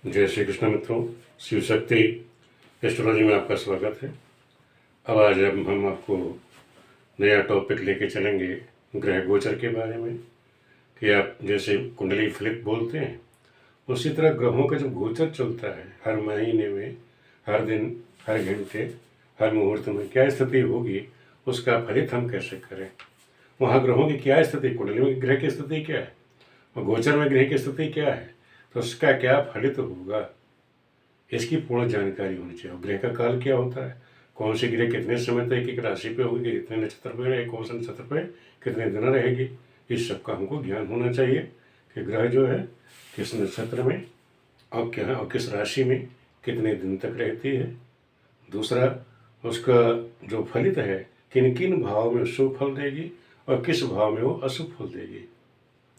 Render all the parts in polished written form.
जय श्री कृष्ण मित्रों, शिव शक्ति एस्ट्रोलॉजी में आपका स्वागत है। अब आज हम आपको नया टॉपिक लेके चलेंगे ग्रह गोचर के बारे में कि आप जैसे कुंडली फ्लिप बोलते हैं उसी तरह ग्रहों का जब गोचर चलता है हर महीने में, हर दिन, हर घंटे, हर मुहूर्त में क्या स्थिति होगी उसका फलित हम कैसे करें। वहाँ ग्रहों की क्या स्थिति, कुंडली में ग्रह की स्थिति क्या है और गोचर में ग्रह की स्थिति क्या है, तो उसका क्या फलित होगा, इसकी पूर्ण जानकारी होनी चाहिए। ग्रह का काल क्या होता है, कौन सी ग्रह कितने समय तक एक राशि पे होगी, कितने नक्षत्र पे रहेगी, कौन से नक्षत्र पे कितने दिन रहेगी, इस सब का हमको ज्ञान होना चाहिए कि ग्रह जो है किस नक्षत्र में और क्या और किस राशि में कितने दिन तक रहती है। दूसरा, उसका जो फलित है किन किन भाव में शुभ फल देगी और किस भाव में वो अशुभ फल देगी,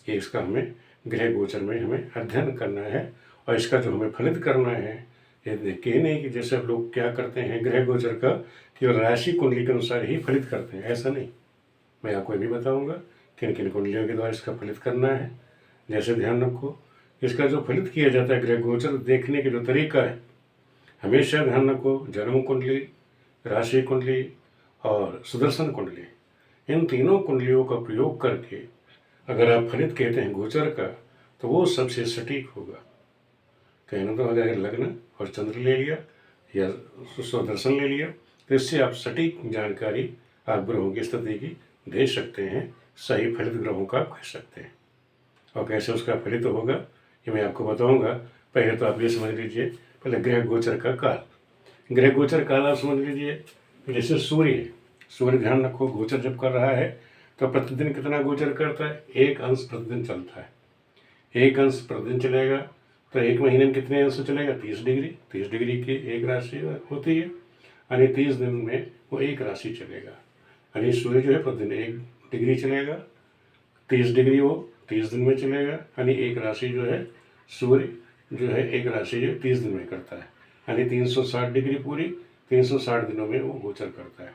ये इसका हमें ग्रह गोचर में हमें अध्ययन करना है। और इसका जो हमें फलित करना है, ये देखिए नहीं कि जैसे अब लोग क्या करते हैं ग्रह गोचर का केवल राशि कुंडली के अनुसार ही फलित करते हैं, ऐसा नहीं। मैं आपको ये भी बताऊंगा किन किन कुंडलियों के द्वारा इसका फलित करना है। जैसे ध्यान रखो, इसका जो फलित किया जाता है ग्रह गोचर देखने के जो तरीका है, हमेशा ध्यान रखो जन्म कुंडली, राशि कुंडली और सुदर्शन कुंडली, इन तीनों कुंडलियों का प्रयोग करके अगर आप फलित कहते हैं गोचर का तो वो सबसे सटीक होगा। कहना तो अगर लग्न और चंद्र ले लिया या स्वदर्शन ले लिया तो इससे आप सटीक जानकारी आप ग्रहों की स्थिति की दे सकते हैं, सही फलित ग्रहों का कह सकते हैं। और कैसे उसका फलित होगा ये मैं आपको बताऊंगा। पहले तो आप ये समझ लीजिए, पहले ग्रह गोचर का काल। ग्रह गोचर काल आप समझ लीजिए, जैसे सूर्य है, सूर्य ध्यान रखो गोचर जब कर रहा है तो प्रतिदिन कितना गोचर करता है, एक अंश प्रतिदिन चलता है। एक अंश प्रतिदिन चलेगा तो एक महीने में कितने अंश चलेगा, 30 डिग्री। 30 डिग्री की एक राशि होती है, यानी 30 दिन में वो एक राशि चलेगा। यानी सूर्य जो है प्रतिदिन 1 डिग्री चलेगा, 30 डिग्री वो 30 दिन में चलेगा। यानी एक राशि जो है सूर्य जो है एक राशि जो 30 दिन में करता है, यानी 360 डिग्री पूरी 360 दिनों में वो गोचर करता है।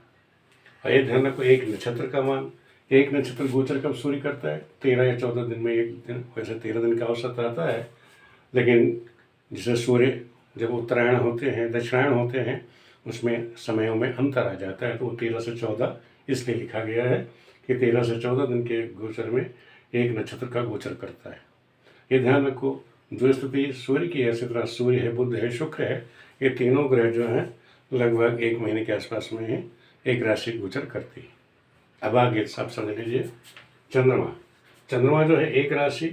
और ये ध्यान रखो, एक नक्षत्र का मान, एक नक्षत्र गोचर कब सूर्य करता है, 13 या 14 दिन में एक दिन। वैसे 13 दिन का औसत आता है, लेकिन जैसे सूर्य जब उत्तरायण होते हैं, दक्षिणायण होते हैं, उसमें समयों में अंतर आ जाता है, तो वो 13 से 14 इसलिए लिखा गया है कि 13 से 14 दिन के गोचर में एक नक्षत्र का गोचर करता है। ये ध्यान रखो, जो स्थिति सूर्य की है, इसी तरह सूर्य है, बुध है, शुक्र है, ये तीनों ग्रह जो हैं लगभग एक महीने के आसपास में ही एक राशि गोचर करती है। अब आगे सब समझ लीजिए, चंद्रमा। चंद्रमा जो है एक राशि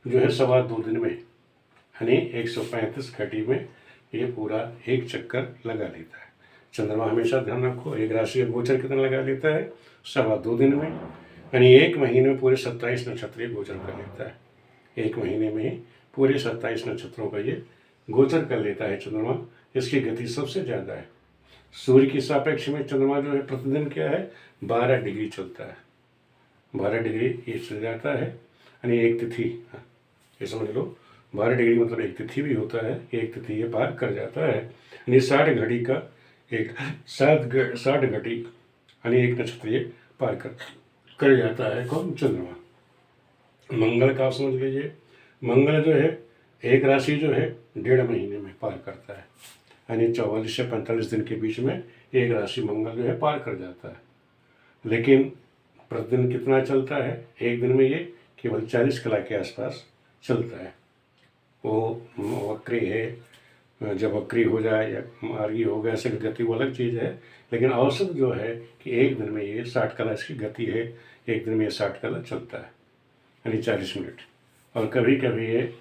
जो है 2.25 दिन में, यानी 135 घटी में ये पूरा एक चक्कर लगा लेता है। चंद्रमा हमेशा ध्यान रखो एक राशि का गोचर कितना लगा लेता है, 2.25 दिन में, यानी एक महीने में पूरे 27 नक्षत्र गोचर कर लेता है। एक महीने में ही पूरे 27 नक्षत्रों का ये गोचर कर लेता है चंद्रमा। इसकी गति सबसे ज़्यादा है। सूर्य की सापेक्ष में चंद्रमा जो है प्रतिदिन क्या है, 12 डिग्री चलता है। 12 डिग्री ये चल जाता है, यानी एक तिथि, ये समझ लो 12 डिग्री मतलब एक तिथि भी होता है, एक तिथि ये पार कर जाता है। यानी 60 घड़ी का एक 60 घटी यानी एक नक्षत्र ये पार कर जाता है। कौन, चंद्रमा। मंगल का आप समझ लीजिए, मंगल जो है एक राशि जो है 1.5 महीने में पार करता है, यानी 44 से 45 दिन के बीच में एक राशि मंगल जो है पार कर जाता है। लेकिन प्रतिदिन कितना चलता है, एक दिन में ये केवल 40 कला के आसपास चलता है। वो वक्री है, जब वक्री हो जाए या मार्गी हो गया, ऐसे गति वो अलग चीज़ है, लेकिन औसत जो है कि एक दिन में ये 60 कला इसकी गति है, एक दिन में ये 60 कला चलता है, यानी 40 मिनट। और कभी कभी ये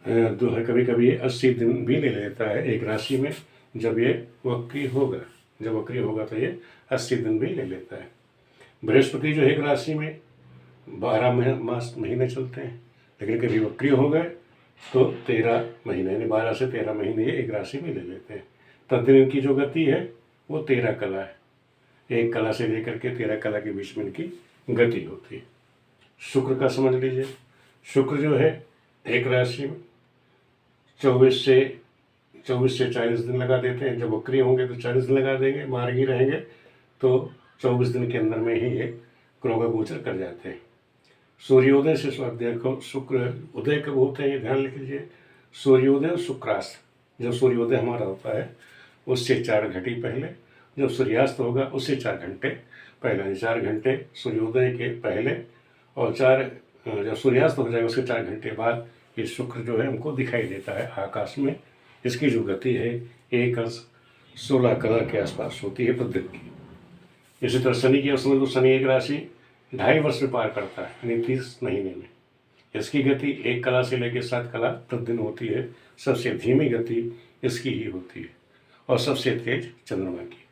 कभी कभी ये 80 दिन भी ले लेता है एक राशि में, जब ये वक्री होगा। जब वक्री होगा तो ये 80 दिन भी ले लेता है। बृहस्पति जो एक राशि में 12 महीने चलते हैं, लेकिन कभी वक्री हो गए तो 13 महीने, यानी 12 से 13 महीने ये एक राशि में ले लेते हैं। प्रतिदिन इनकी जो गति है वो 13 कला है, एक कला से लेकर के 13 कला के बीच में इनकी गति होती है। शुक्र का समझ लीजिए, शुक्र जो है एक राशि में 24 से 40 दिन लगा देते हैं। जब वक्री होंगे तो 40 दिन लगा देंगे, मार्गी रहेंगे तो 24 दिन के अंदर में ही ये ग्रहों का गोचर कर जाते हैं। सूर्योदय से देखो शुक्र उदय कब होते हैं, ये ध्यान लिख लीजिए। सूर्योदय और शुक्रास्त, जब सूर्योदय हमारा होता है उससे 4 घड़ी पहले, जब सूर्यास्त होगा उससे 4 घंटे पहले, 4 घंटे सूर्योदय के पहले और 4 जब सूर्यास्त हो जाएगा उसके 4 घंटे बाद ये शुक्र जो है हमको दिखाई देता है आकाश में। इसकी जो गति है 1 अंश 16 कला के आसपास होती है प्रतिदिन की। इसी तरह शनि की समझ लो, शनि एक राशि 2.5 वर्ष में पार करता है, यानी 30 महीने में। इसकी गति 1 कला से लेकर 7 कला प्रतिदिन होती है। सबसे धीमी गति इसकी ही होती है और सबसे तेज चंद्रमा की।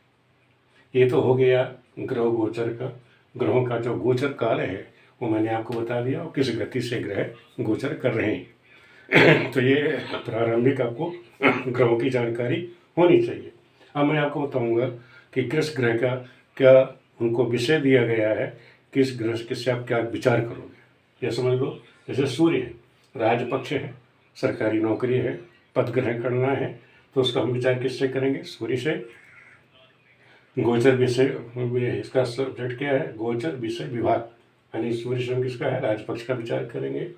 ये तो हो गया ग्रह गोचर का। ग्रहों का जो गोचर काल है वो मैंने आपको बता दिया और किस गति से ग्रह गोचर कर रहे हैं। तो ये प्रारंभिक आपको ग्रहों की जानकारी होनी चाहिए। अब मैं आपको बताऊंगा कि किस ग्रह का क्या उनको विषय दिया गया है, किस ग्रह किससे आप क्या विचार करोगे। यह समझ लो, जैसे सूर्य है, राजपक्ष है, सरकारी नौकरी है, पद ग्रहण करना है, तो उसका हम विचार किससे करेंगे? सूर्य से। गोचर विषय, इसका सब्जेक्ट क्या है? गोचर विषय विभाग, यानी सूर्य से हम किसका है? राजपक्ष का विचार करेंगे।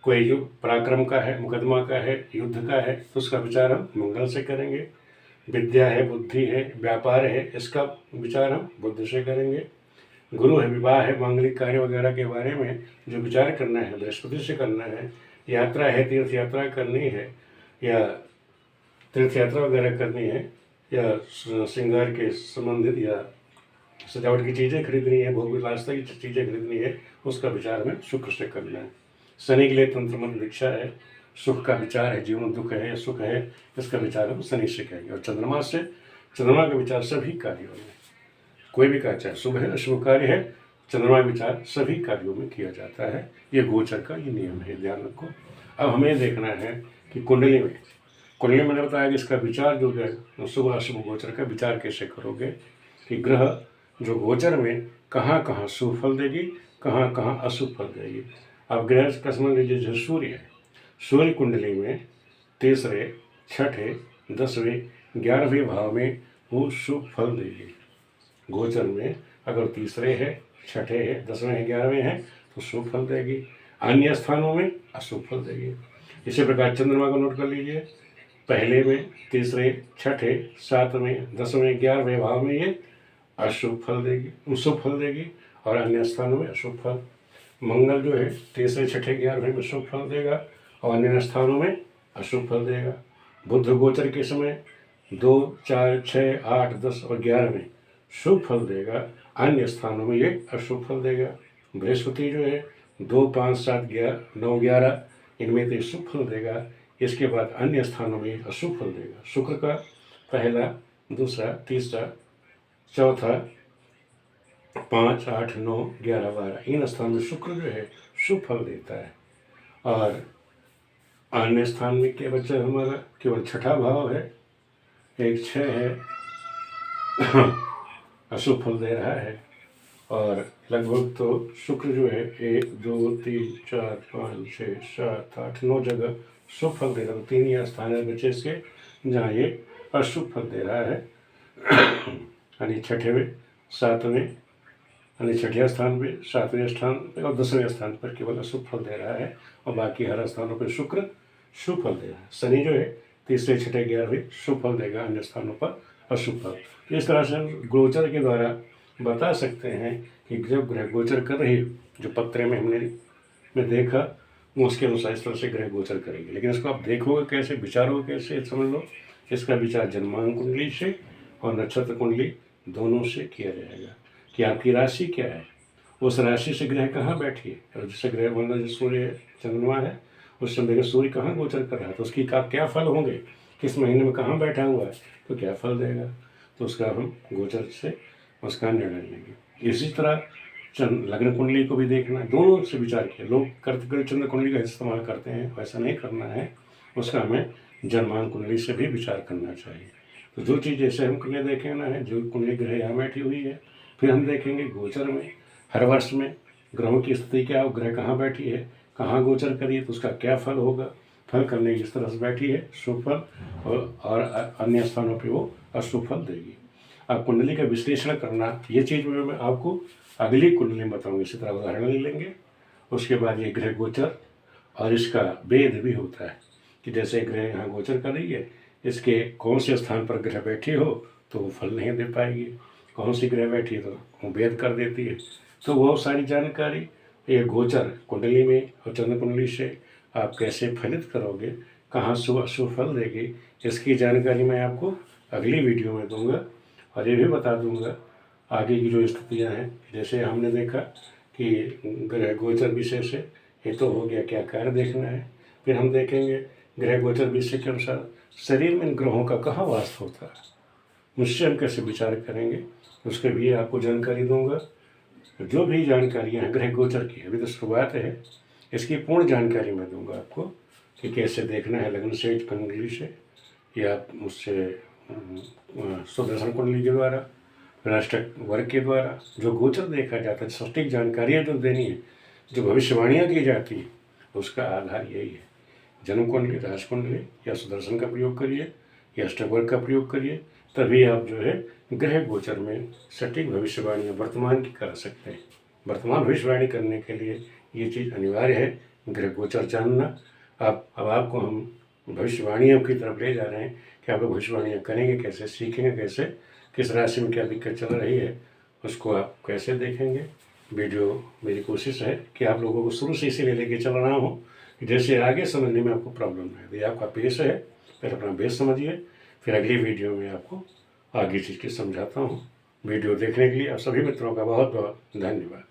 कोई युग पराक्रम का है, मुकदमा का है, युद्ध का है, तो उसका विचार हम मंगल से करेंगे। विद्या है, बुद्धि है, व्यापार है, इसका विचार हम बुध से करेंगे। गुरु है, विवाह है, मांगलिक कार्य वगैरह के बारे में जो विचार करना है बृहस्पति से करना है। यात्रा है, तीर्थ यात्रा करनी है या तीर्थ यात्रा वगैरह करनी है या श्रृंगार के संबंधित या सजावट की चीज़ें खरीदनी है, भोग विलासता की चीज़ें खरीदनी है, उसका विचार हमें शुक्र से करना है। शनि के लिए तंत्र मंत्र दीक्षा है, सुख का विचार है, जीवन दुख है या सुख है, इसका विचार हम शनि से करेंगे। और चंद्रमा से, चंद्रमा का विचार सभी कार्यों में, कोई भी कार्य चाहे शुभ है अशुभ कार्य है, चंद्रमा विचार सभी कार्यों में किया जाता है। ये गोचर का ये नियम है, ध्यान रखो। अब हमें देखना है कि कुंडली में, कुंडली मैंने बताया कि इसका विचार जो है शुभ अशुभ गोचर का विचार कैसे करोगे कि ग्रह जो गोचर में कहाँ कहाँ शुभ फल देगी, कहाँ कहाँ अशुभ फल देगी। अब ग्रह का समझ लीजिए, जो सूर्य है, सूर्य कुंडली में तीसरे, छठे, 10वें, 11वें भाव में वो शुभ फल देगी। गोचर में अगर तीसरे है, छठे है, 10वें है, 11वें है तो शुभ फल देगी, अन्य स्थानों में अशुभ फल देगी। इसी प्रकार चंद्रमा को नोट कर लीजिए, पहले में, तीसरे, छठे, 7वें, 10वें, 11वें भाव में ये अशुभ फल देगी, शुभ फल देगी और अन्य स्थानों में अशुभ फल। मंगल जो है तीसरे, छठे, 11वें में शुभ फल देगा और अन्य स्थानों में अशुभ फल देगा। बुध गोचर के समय 2, 4, 6, 8, 10 और 11 में शुभ फल देगा, अन्य स्थानों में ये अशुभ फल देगा। बृहस्पति जो है 2, 5, 7, 9, 11 इनमें तो शुभ फल देगा, इसके बाद अन्य स्थानों में अशुभ फल देगा। शुक्र का पहला, दूसरा, तीसरा, चौथा, 5, 8, 9, 11, 12 इन स्थान में शुक्र जो है शुभ फल देता है। और अन्य स्थान में क्या बच्चा हमारा? केवल छठा भाव है, 1, 6 है, अशुभ फल दे रहा है। और लगभग तो शुक्र जो है 1, 2, 3, 4, 5, 6, 7, 8, 9 जगह शुभ फल दे रहा है। 3 ही स्थान है बच्चे इसके जहाँ ये अशुभ फल दे रहा है, यानी छठेवें, 7वें, यानी छठे स्थान पे, 7वें स्थान पे और 10वें स्थान पर केवल अशुभ फल दे रहा है और बाकी हर स्थानों पर शुक्र शुभ फल दे रहा है। शनि जो है तीसरे, छठे, 11वें शुभ फल देगा, अन्य स्थानों पर अशुभ फल। इस तरह से हम गोचर के द्वारा बता सकते हैं कि जब ग्रह गोचर कर रही है, जो पत्र में हमने देखा वो उसके अनुसार इस तरह से ग्रह गोचर करेंगे। लेकिन इसको आप देखोगे कैसे, विचारोगे कैसे, समझ लो इसका विचार जन्मांक कुंडली से और नक्षत्र कुंडली दोनों से किया जाएगा कि आपकी राशि क्या है, उस राशि से ग्रह कहाँ बैठी है। और जैसे ग्रह मतलब जो सूर्य चंद्रमा है, उस समय देखिए सूर्य कहाँ गोचर कर रहा है तो उसकी क्या फल होंगे, किस महीने में कहाँ बैठा हुआ है तो क्या फल देगा, तो उसका हम गोचर से उसका निर्णय लेंगे। इसी तरह लग्न कुंडली को भी देखना, दोनों से विचार किया। लोग करते चंद्र कुंडली का इस्तेमाल करते हैं, वैसा नहीं करना है, उसका हमें जन्मांक कुंडली से भी विचार करना चाहिए। तो जो चीज़ जैसे हम कुंडली देखना है, जो कुंडली ग्रह यहाँ बैठी हुई है, फिर हम देखेंगे गोचर में हर वर्ष में ग्रहों की स्थिति क्या हो, ग्रह कहाँ बैठी है, कहाँ गोचर करी है तो उसका क्या फल होगा। फल करने की इस तरह से बैठी है शुभ फल और अन्य स्थानों पे वो अशुभ फल देगी। अब कुंडली का विश्लेषण करना, ये चीज़ मैं आपको अगली कुंडली में बताऊँगी। इसी तरह उदाहरण ले लेंगे, उसके बाद ये ग्रह गोचर और इसका वेद भी होता है कि जैसे ग्रह यहाँ गोचर कर रही है, इसके कौन से स्थान पर ग्रह बैठी हो तो वो फल नहीं दे पाएगी, कौन सी ग्रह बैठी है तो वो भेद कर देती है। तो वो सारी जानकारी ये गोचर कुंडली में और चंद्र कुंडली से आप कैसे फलित करोगे, कहाँ शुभ अशुभ फल देगी, इसकी जानकारी मैं आपको अगली वीडियो में दूंगा। और ये भी बता दूंगा आगे की जो स्थितियाँ हैं, जैसे हमने देखा कि ग्रह गोचर विषय से ये तो हो गया, क्या कार्य देखना है। फिर हम देखेंगे ग्रह गोचर विषय के अनुसार शरीर में इन ग्रहों का कहाँ वास होता है, मुझसे हम कैसे विचार करेंगे, उसके भी आपको जानकारी दूंगा। जो भी जानकारियाँ हैं ग्रह गोचर की, अभी तो शुरुआत है, इसकी पूर्ण जानकारी मैं दूंगा आपको कि कैसे देखना है लग्न से कुंडली से, या मुझसे सुदर्शन कुंडली के द्वारा, राष्ट्रक वर्ग के द्वारा जो गोचर देखा जाता है, सटीक जानकारियाँ जो देनी है, जो भविष्यवाणियाँ की जाती है, उसका आधार यही है। जन्म कुंडली, राशि कुंडली या सुदर्शन का प्रयोग करिए या अष्टक वर्ग का प्रयोग करिए, तभी आप जो है ग्रह गोचर में सटीक भविष्यवाणियाँ वर्तमान की कर सकते हैं। वर्तमान भविष्यवाणी करने के लिए ये चीज़ अनिवार्य है, ग्रह गोचर जानना। अब आपको हम भविष्यवाणियों की तरफ ले जा रहे हैं कि आप लोग भविष्यवाणियाँ करेंगे कैसे, सीखेंगे कैसे, किस राशि में क्या दिक्कत चल रही है, उसको आप कैसे देखेंगे। वीडियो मेरी कोशिश है कि आप लोगों को शुरू से इसीलिए लेके चल रहा हूँ कि जैसे आगे समझने में आपको प्रॉब्लम ना है। ये आपका बेस है, फिर अपना बेस समझिए, फिर अगली वीडियो में आपको आगे चीज़ की समझाता हूँ। वीडियो देखने के लिए आप सभी मित्रों का बहुत बहुत धन्यवाद।